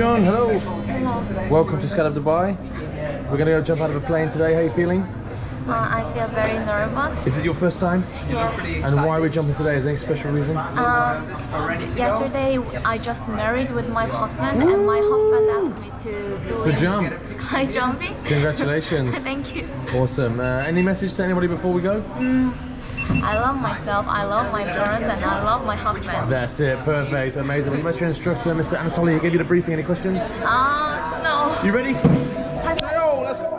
John, hello. Hello. Welcome to Skydive Dubai. We're going to go jump out of a plane today. How are you feeling? I feel very nervous. Is it your first time? Yes. And why are we jumping today? Is there any special reason? Yesterday I just married with my husband, and my husband asked me to jump. sky jumping. Congratulations. Thank you. Awesome. Any message to anybody before we go? I love myself, I love my parents, and I love my husband. That's it. Perfect. Amazing. Well, you met your instructor, Mr. Anatoly. He gave you the briefing. Any questions? No. You ready? Let's go. Let's go.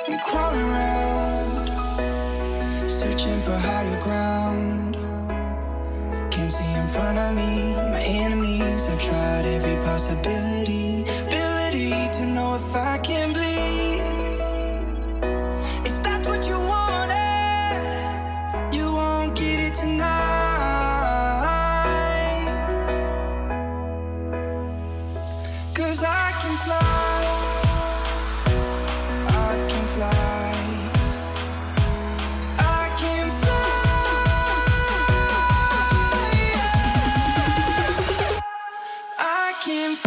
I'm crawling around, searching for higher ground. Can't see in front of me, my enemies. I've tried every possibility, ability to know if I can bleed. If that's what you wanted, you won't get it tonight. 'Cause I can fly, I can fly, I can fly, I can fly.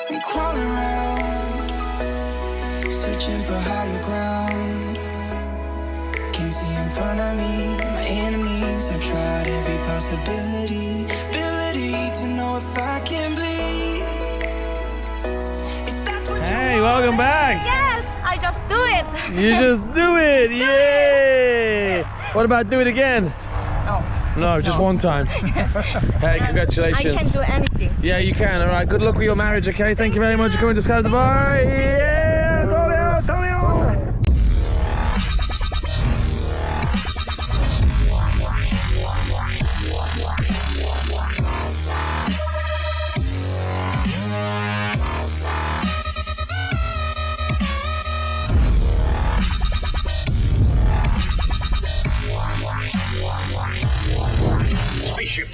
I'm crawling around, searching for higher ground. Can't see in front of me, my enemies. I've tried every possibility, ability to know if I can bleed. If that's what Hey, welcome back. Yes, I just do it. You just do it. Yay. What about do it again? No. No, just one time. Hey, congratulations. I can do anything. Yeah, you can. All right. Good luck with your marriage. Okay. Thank you very much for coming to Skydive Dubai. Yeah, Antonio, Antonio. Spaceship.